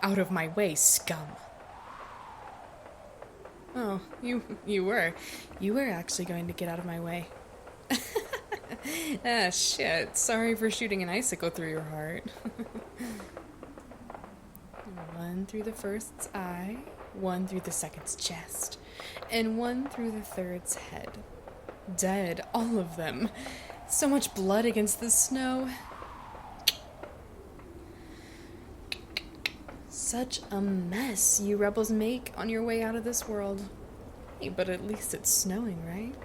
Out of my way, scum. Oh, you were. You were actually going to get out of my way. Ah, shit. Sorry for shooting an icicle through your heart. One through the first's eye, one through the second's chest, and one through the third's head. Dead, all of them. So much blood against the snow. Such a mess you rebels make on your way out of this world. Hey, but at least it's snowing, right?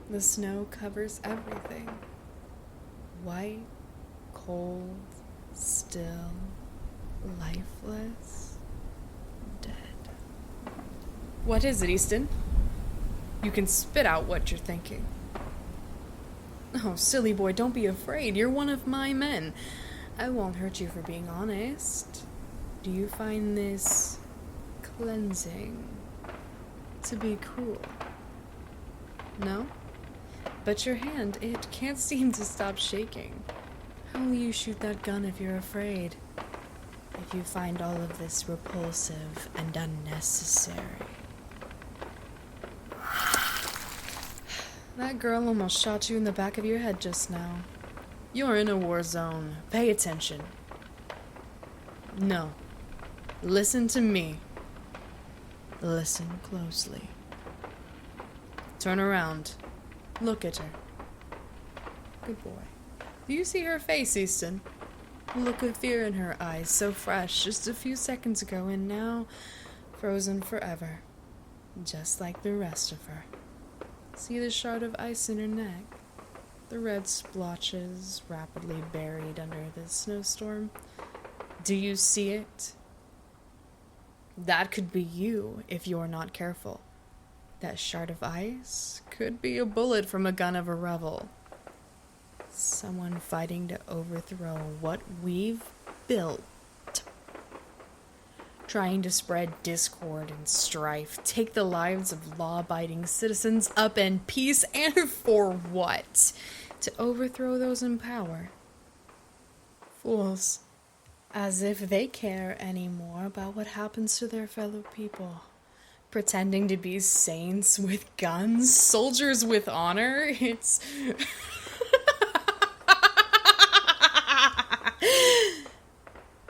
The snow covers everything. White, cold, still, lifeless, dead. What is it, Easton? You can spit out what you're thinking. Oh, silly boy, don't be afraid. You're one of my men. I won't hurt you for being honest. Do you find this cleansing to be cruel? No? But your hand, it can't seem to stop shaking. How will you shoot that gun if you're afraid? If you find all of this repulsive and unnecessary? That girl almost shot you in the back of your head just now. You're in a war zone. Pay attention. No. Listen to me. Listen closely. Turn around. Look at her. Good boy. Do you see her face, Easton? Look of fear in her eyes, so fresh just a few seconds ago, and now frozen forever. Just like the rest of her. See the shard of ice in her neck? The red splotches rapidly buried under the snowstorm. Do you see it? That could be you if you're not careful. That shard of ice could be a bullet from a gun of a rebel. Someone fighting to overthrow what we've built. Trying to spread discord and strife, take the lives of law-abiding citizens up in peace, and for what? To overthrow those in power. Fools. As if they care any more about what happens to their fellow people. Pretending to be saints with guns, soldiers with honor. It's...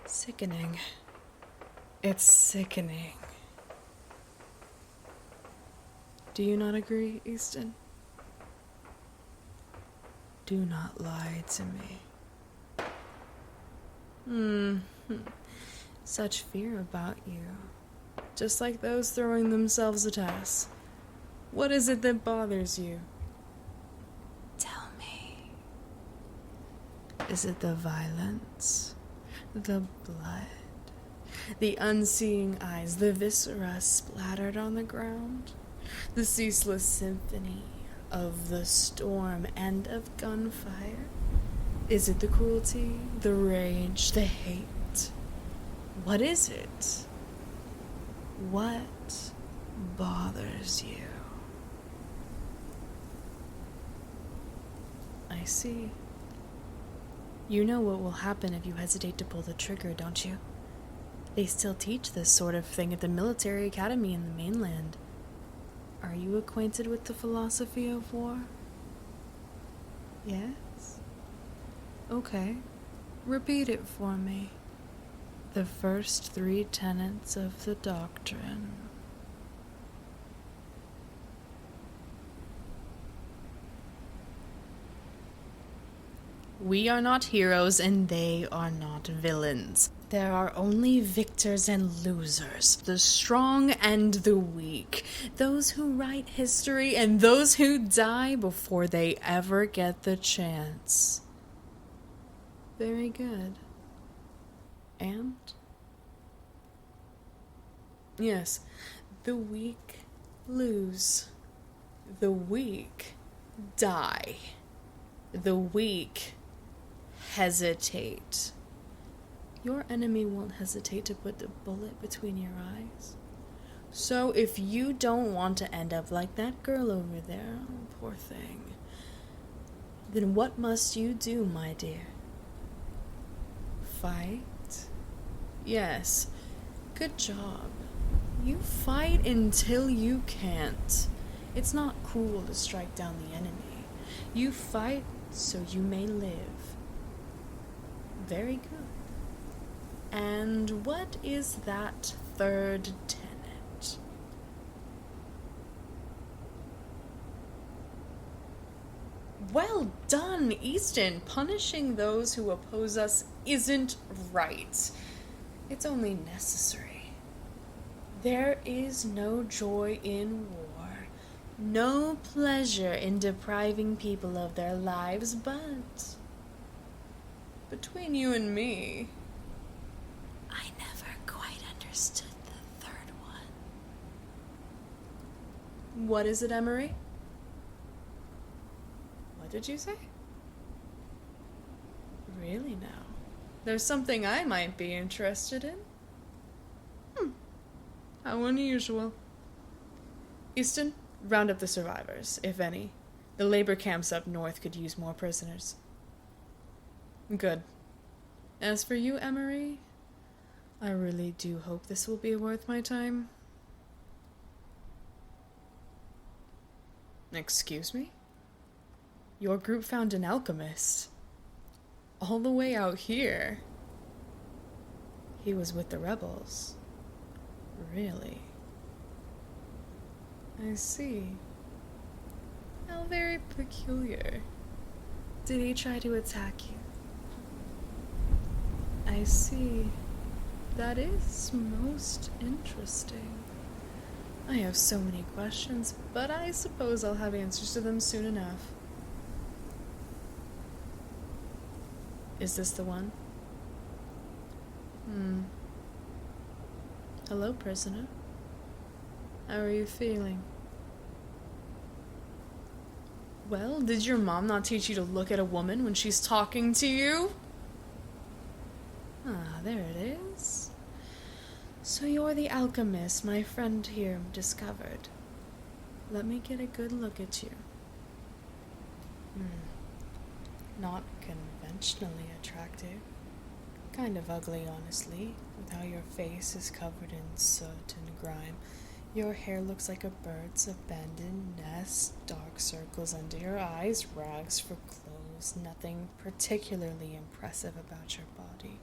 sickening. It's sickening. Do you not agree, Easton? Do not lie to me. Such fear about you. Just like those throwing themselves at us. What is it that bothers you? Tell me. Is it the violence? The blood? The unseeing eyes, the viscera splattered on the ground, the ceaseless symphony of the storm and of gunfire? Is it the cruelty, the rage, the hate? What is it? What bothers you? I see. You know what will happen if you hesitate to pull the trigger, don't you? They still teach this sort of thing at the military academy in the mainland. Are you acquainted with the philosophy of war? Yes? Okay. Repeat it for me. The first 3 tenets of the doctrine. We are not heroes and they are not villains. There are only victors and losers, the strong and the weak, those who write history and those who die before they ever get the chance. Very good. And? Yes, the weak lose. The weak die. The weak hesitate. Your enemy won't hesitate to put the bullet between your eyes. So if you don't want to end up like that girl over there, poor thing, then what must you do, my dear? Fight Yes. Good job. You fight until you can't. It's not cruel to strike down the enemy. You fight so you may live. Very good. And what is that third tenet? Well done, Easton. Punishing those who oppose us isn't right. It's only necessary. There is no joy in war, no pleasure in depriving people of their lives, but between you and me, I never quite understood the third one. What is it, Emery? What did you say? Really now? There's something I might be interested in. How unusual. Easton, round up the survivors, if any. The labor camps up north could use more prisoners. Good. As for you, Emery, I really do hope this will be worth my time. Excuse me? Your group found an alchemist. All the way out here. He was with the rebels. Really? I see. How very peculiar. Did he try to attack you? I see. That is most interesting. I have so many questions, but I suppose I'll have answers to them soon enough. Is this the one? Hello, prisoner. How are you feeling? Well, did your mom not teach you to look at a woman when she's talking to you? Ah, there it is. So you're the alchemist my friend here discovered. Let me get a good look at you. Not conventionally attractive. Kind of ugly, honestly, with how your face is covered in soot and grime. Your hair looks like a bird's abandoned nest, dark circles under your eyes, rags for clothes, nothing particularly impressive about your body.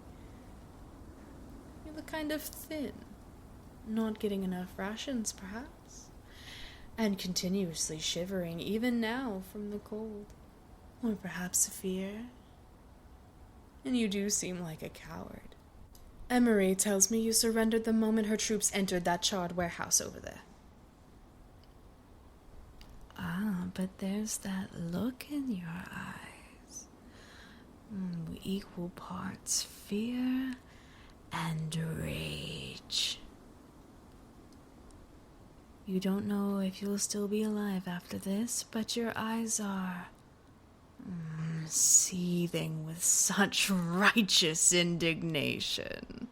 You look kind of thin, not getting enough rations, perhaps, and continuously shivering, even now, from the cold. Or perhaps fear. And you do seem like a coward. Emery tells me you surrendered the moment her troops entered that charred warehouse over there. Ah, but there's that look in your eyes. Equal parts fear and rage. You don't know if you'll still be alive after this, but your eyes are seething with such righteous indignation.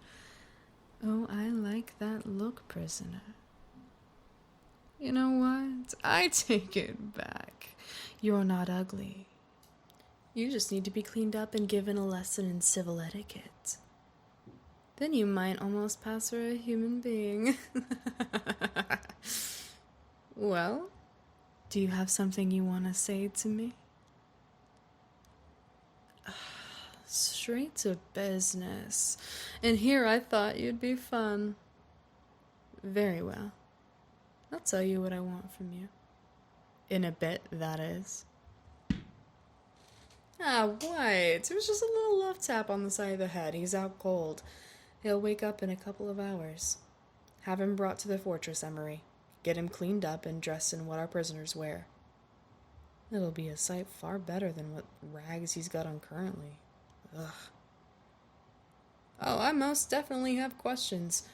Oh, I like that look, prisoner. You know what? I take it back. You're not ugly. You just need to be cleaned up and given a lesson in civil etiquette. Then you might almost pass for a human being. Well, do you have something you want to say to me? Straight to business. And here I thought you'd be fun. Very well. I'll tell you what I want from you. In a bit, that is. Ah, what? It was just a little love tap on the side of the head. He's out cold. He'll wake up in a couple of hours. Have him brought to the fortress, Emery. Get him cleaned up and dressed in what our prisoners wear. It'll be a sight far better than what rags he's got on currently. Ugh. Oh, I most definitely have questions.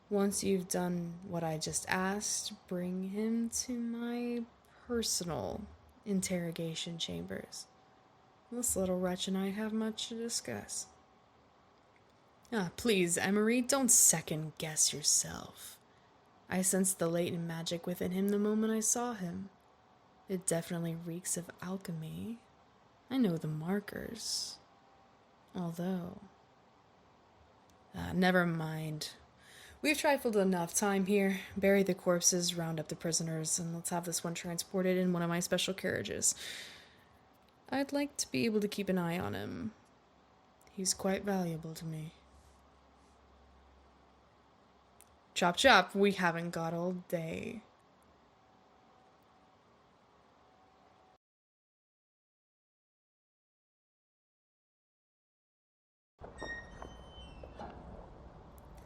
Once you've done what I just asked, bring him to my personal interrogation chambers. This little wretch and I have much to discuss. Ah, please, Emery, don't second-guess yourself. I sensed the latent magic within him the moment I saw him. It definitely reeks of alchemy. I know the markers. Although, Never mind. We've trifled enough time here. Bury the corpses, round up the prisoners, and let's have this one transported in one of my special carriages. I'd like to be able to keep an eye on him. He's quite valuable to me. Chop chop, we haven't got all day.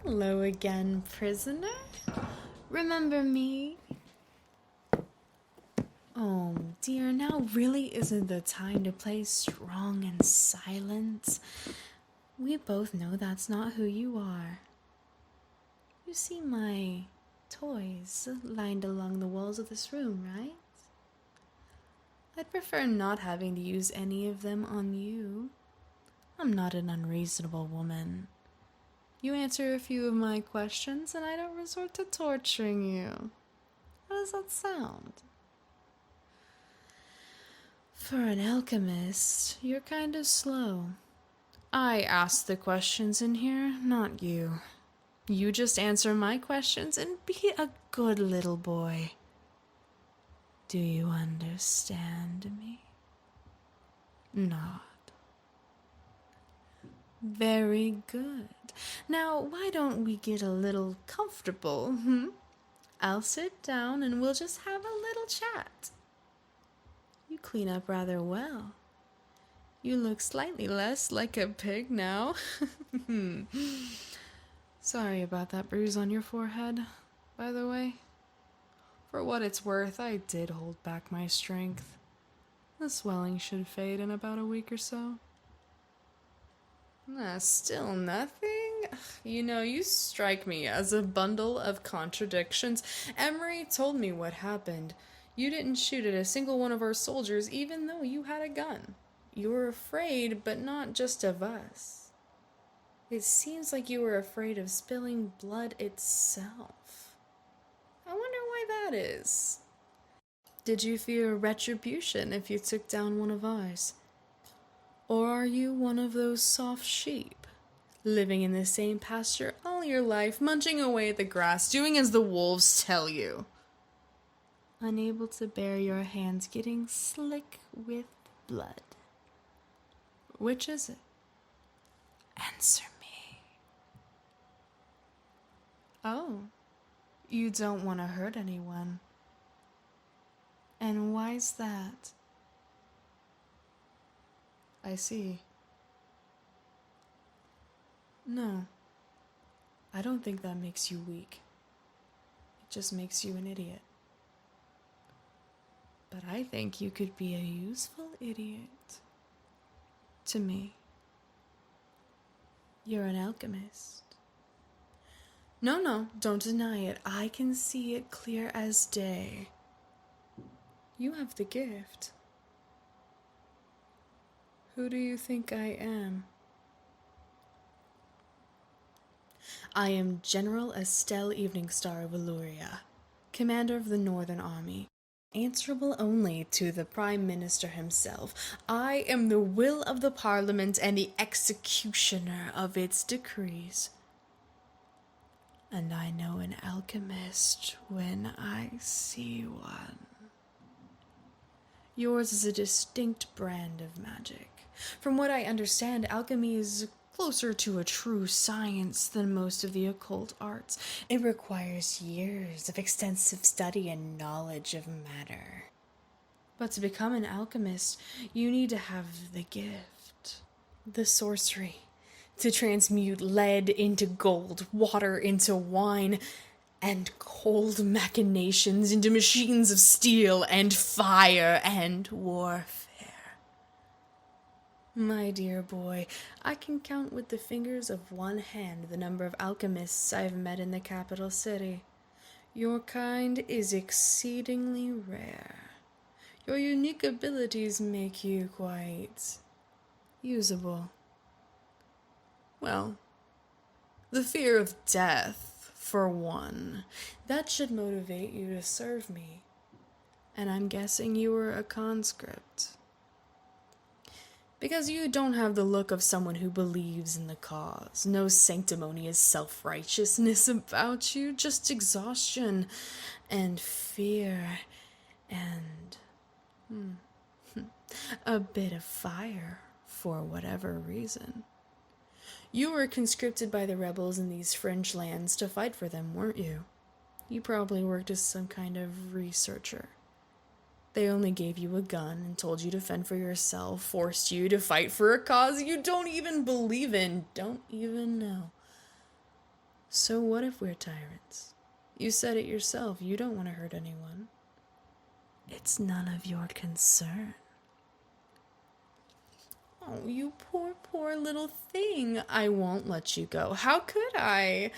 Hello again, prisoner. Remember me? Oh dear, now really isn't the time to play strong and silent. We both know that's not who you are. You see my toys lined along the walls of this room, right? I'd prefer not having to use any of them on you. I'm not an unreasonable woman. You answer a few of my questions and I don't resort to torturing you. How does that sound? For an alchemist, you're kind of slow. I ask the questions in here, not you. You just answer my questions and be a good little boy. Do you understand me? Nod. Very good. Now, why don't we get a little comfortable, I'll sit down and we'll just have a little chat. You clean up rather well. You look slightly less like a pig now. Sorry about that bruise on your forehead, by the way. For what it's worth, I did hold back my strength. The swelling should fade in about a week or so. Still nothing? You know, you strike me as a bundle of contradictions. Emery told me what happened. You didn't shoot at a single one of our soldiers, even though you had a gun. You were afraid, but not just of us. It seems like you were afraid of spilling blood itself. I wonder why that is. Did you fear retribution if you took down one of ours? Or are you one of those soft sheep, living in the same pasture all your life, munching away at the grass, doing as the wolves tell you? Unable to bear your hands getting slick with blood. Which is it? Answer me. Oh, you don't want to hurt anyone. And why's that? I see. No, I don't think that makes you weak. It just makes you an idiot. But I think you could be a useful idiot. To me. You're an alchemist. No, don't deny it. I can see it clear as day. You have the gift. Who do you think I am? I am General Estelle Eveningstar of Illyria, commander of the Northern Army, answerable only to the Prime Minister himself. I am the will of the Parliament and the executioner of its decrees. And I know an alchemist when I see one. Yours is a distinct brand of magic. From what I understand, alchemy is closer to a true science than most of the occult arts. It requires years of extensive study and knowledge of matter. But to become an alchemist, you need to have the gift, the sorcery, to transmute lead into gold, water into wine, and cold machinations into machines of steel and fire and warfare. My dear boy, I can count with the fingers of one hand the number of alchemists I've met in the capital city. Your kind is exceedingly rare. Your unique abilities make you quite usable. Well, the fear of death, for one, that should motivate you to serve me. And I'm guessing you were a conscript. Because you don't have the look of someone who believes in the cause. No sanctimonious self-righteousness about you, just exhaustion and fear and a bit of fire for whatever reason. You were conscripted by the rebels in these fringe lands to fight for them, weren't you? You probably worked as some kind of researcher. They only gave you a gun and told you to fend for yourself, forced you to fight for a cause you don't even believe in, don't even know. So what if we're tyrants? You said it yourself, you don't want to hurt anyone. It's none of your concern. Oh, you poor, poor little thing. I won't let you go. How could I?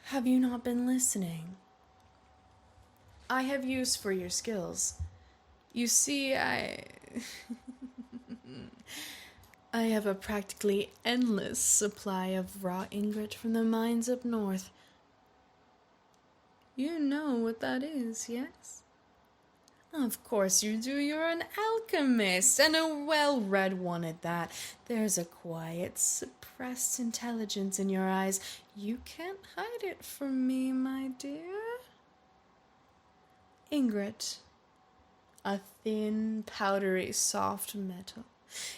Have you not been listening? I have use for your skills. You see, I have a practically endless supply of raw ingot from the mines up north. You know what that is, yes? Of course you do. You're an alchemist, and a well-read one at that. There's a quiet, suppressed intelligence in your eyes. You can't hide it from me, my dear. Ingot. A thin, powdery, soft metal.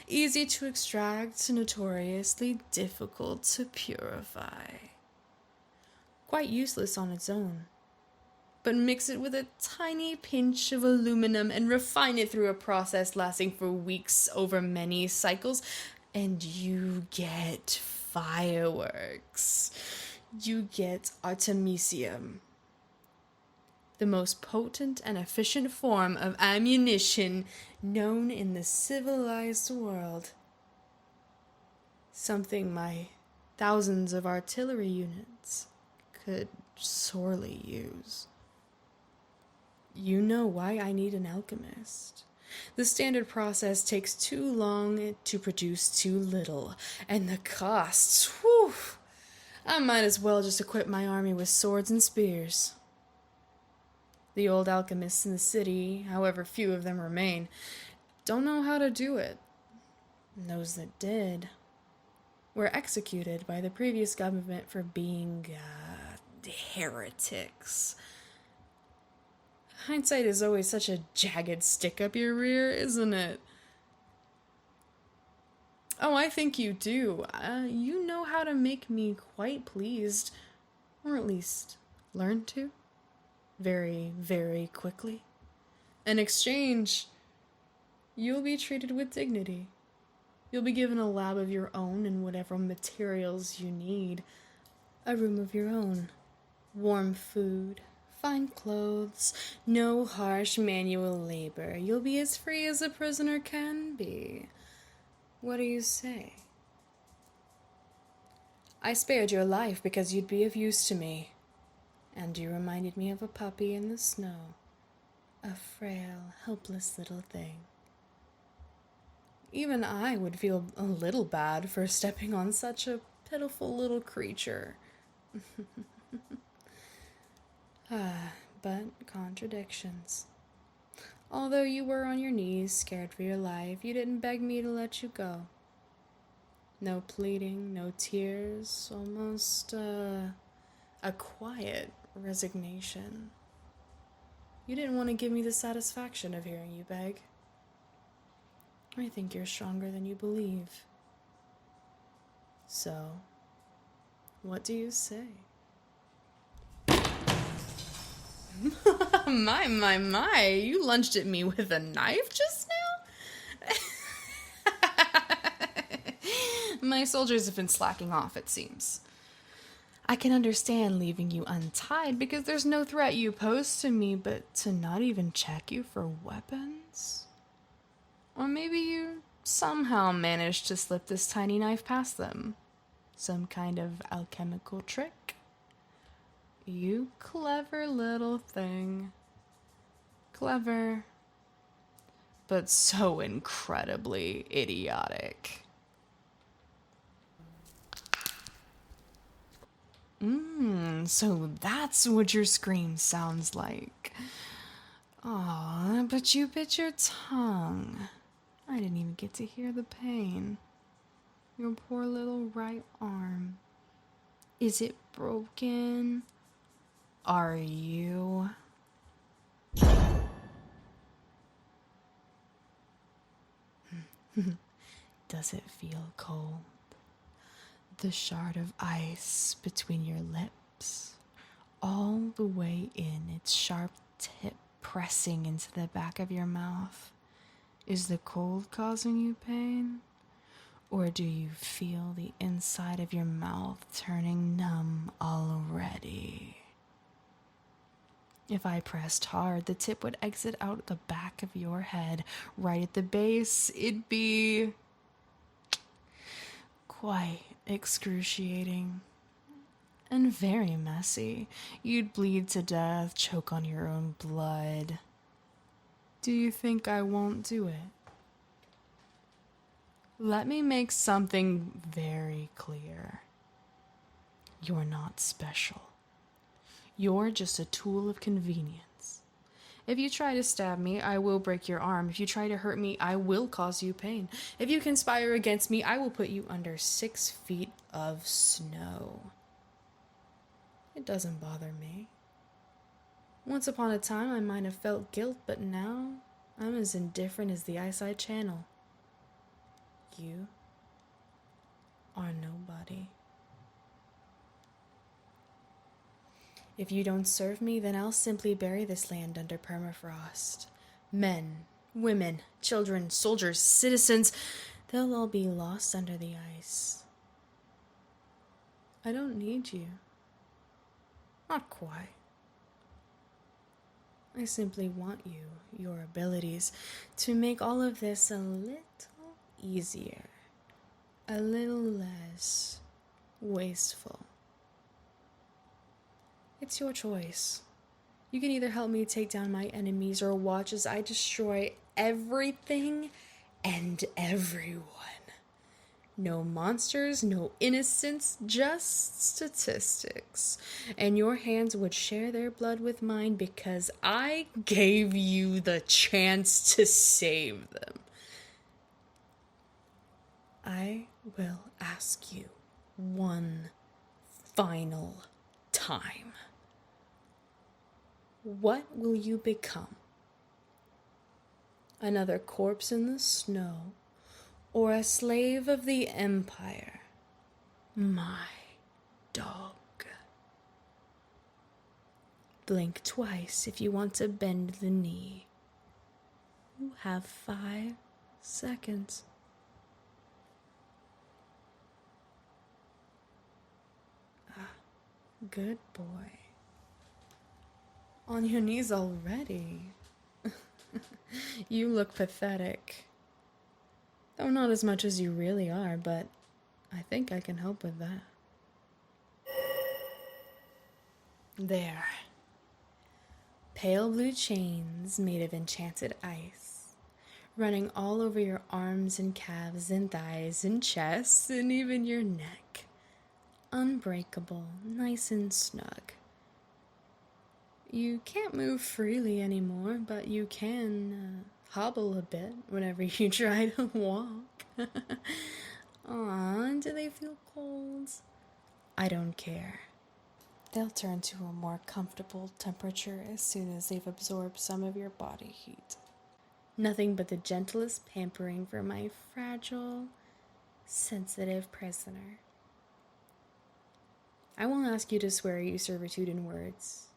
Easy to extract, notoriously difficult to purify. Quite useless on its own. But mix it with a tiny pinch of aluminum and refine it through a process lasting for weeks over many cycles, and you get fireworks. You get artemisium. The most potent and efficient form of ammunition known in the civilized world. Something my thousands of artillery units could sorely use. You know why I need an alchemist. The standard process takes too long to produce too little, and the costs, whew! I might as well just equip my army with swords and spears. The old alchemists in the city, however few of them remain, don't know how to do it. And those that did were executed by the previous government for being heretics. Hindsight is always such a jagged stick up your rear, isn't it? Oh, I think you do. You know how to make me quite pleased, or at least learn to. Very, very quickly. In exchange, you'll be treated with dignity. You'll be given a lab of your own and whatever materials you need. A room of your own. Warm food. Fine clothes. No harsh manual labor. You'll be as free as a prisoner can be. What do you say? I spared your life because you'd be of use to me. And you reminded me of a puppy in the snow. A frail, helpless little thing. Even I would feel a little bad for stepping on such a pitiful little creature. But contradictions. Although you were on your knees, scared for your life, you didn't beg me to let you go. No pleading, no tears, almost, a quiet resignation. You didn't want to give me the satisfaction of hearing you beg. I think you're stronger than you believe. So, what do you say? My, you lunged at me with a knife just now? My soldiers have been slacking off, it seems. I can understand leaving you untied because there's no threat you pose to me, but to not even check you for weapons? Or maybe you somehow managed to slip this tiny knife past them. Some kind of alchemical trick? You clever little thing. Clever, but so incredibly idiotic. So that's what your scream sounds like. Aw, but you bit your tongue. I didn't even get to hear the pain. Your poor little right arm. Is it broken? Are you? Does it feel cold? The shard of ice between your lips, all the way in, its sharp tip pressing into the back of your mouth. Is the cold causing you pain? Or do you feel the inside of your mouth turning numb already? If I pressed hard, the tip would exit out the back of your head. Right at the base, it'd be quite excruciating and very messy. You'd bleed to death, choke on your own blood. Do you think I won't do it? Let me make something very clear. You're not special. You're just a tool of convenience. If you try to stab me, I will break your arm. If you try to hurt me, I will cause you pain. If you conspire against me, I will put you under 6 feet of snow. It doesn't bother me. Once upon a time, I might have felt guilt, but now I'm as indifferent as the Eyesight Channel. You are nobody. If you don't serve me, then I'll simply bury this land under permafrost. Men, women, children, soldiers, citizens, they'll all be lost under the ice. I don't need you. Not quite. I simply want you, your abilities, to make all of this a little easier, a little less wasteful. It's your choice. You can either help me take down my enemies or watch as I destroy everything and everyone. No monsters, no innocents, just statistics. And your hands would share their blood with mine because I gave you the chance to save them. I will ask you one final time. What will you become? Another corpse in the snow, or a slave of the Empire? My dog. Blink twice if you want to bend the knee. You have 5 seconds. Good boy. On your knees already. You look pathetic. Though not as much as you really are, but I think I can help with that. There. Pale blue chains made of enchanted ice, running all over your arms and calves and thighs and chests and even your neck. Unbreakable, nice and snug. You can't move freely anymore, but you can hobble a bit whenever you try to walk. Aw, do they feel cold? I don't care. They'll turn to a more comfortable temperature as soon as they've absorbed some of your body heat. Nothing but the gentlest pampering for my fragile, sensitive prisoner. I won't ask you to swear your servitude in words.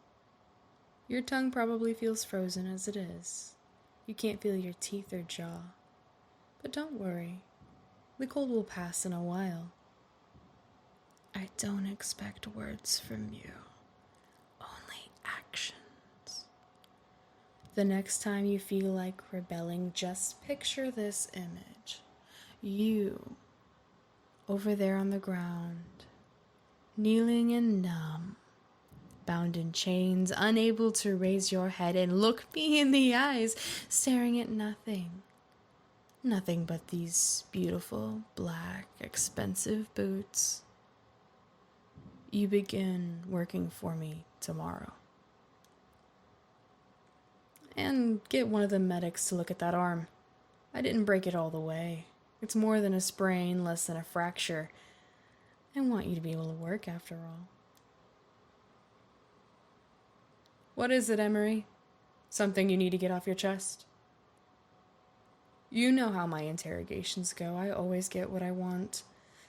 Your tongue probably feels frozen as it is. You can't feel your teeth or jaw. But don't worry. The cold will pass in a while. I don't expect words from you. Only actions. The next time you feel like rebelling, just picture this image. You, over there on the ground, kneeling and numb, bound in chains, unable to raise your head and look me in the eyes, staring at nothing. Nothing but these beautiful, black, expensive boots. You begin working for me tomorrow. And get one of the medics to look at that arm. I didn't break it all the way. It's more than a sprain, less than a fracture. I want you to be able to work after all. What is it, Emery? Something you need to get off your chest? You know how my interrogations go. I always get what I want.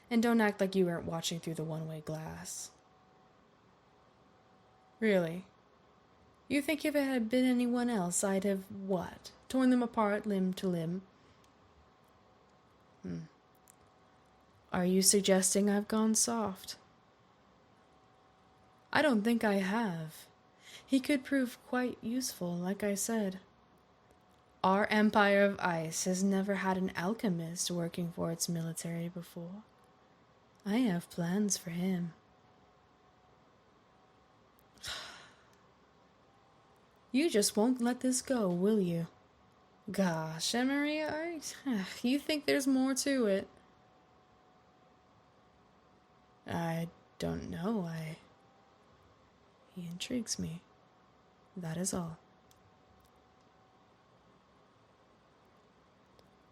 And don't act like you weren't watching through the one-way glass. Really? You think if it had been anyone else, I'd have, what? Torn them apart limb to limb? Are you suggesting I've gone soft? I don't think I have. He could prove quite useful, like I said. Our Empire of Ice has never had an alchemist working for its military before. I have plans for him. You just won't let this go, will you? Gosh, Emery, you think there's more to it? I don't know. He intrigues me. That is all.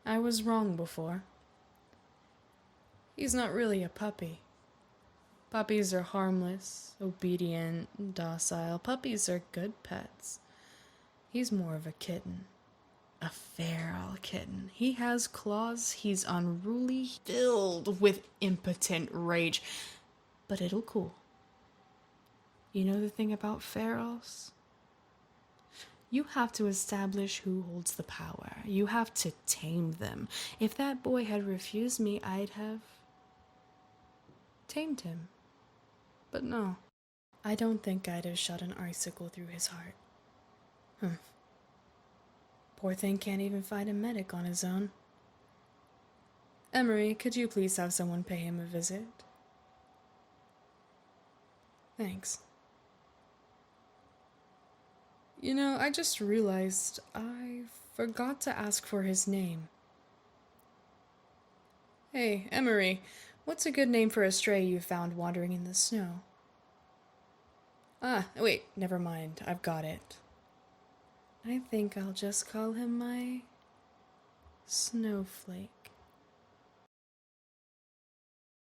I was wrong before. He's not really a puppy. Puppies are harmless, obedient, docile. Puppies are good pets. He's more of a kitten. A feral kitten. He has claws, he's unruly, filled with impotent rage. But it'll cool. You know the thing about ferals? You have to establish who holds the power. You have to tame them. If that boy had refused me, I'd have tamed him. But no, I don't think I'd have shot an icicle through his heart. Poor thing can't even find a medic on his own. Emery, could you please have someone pay him a visit? Thanks. You know, I just realized I forgot to ask for his name. Hey, Emery, what's a good name for a stray you found wandering in the snow? Ah, wait, never mind, I've got it. I think I'll just call him my snowflake.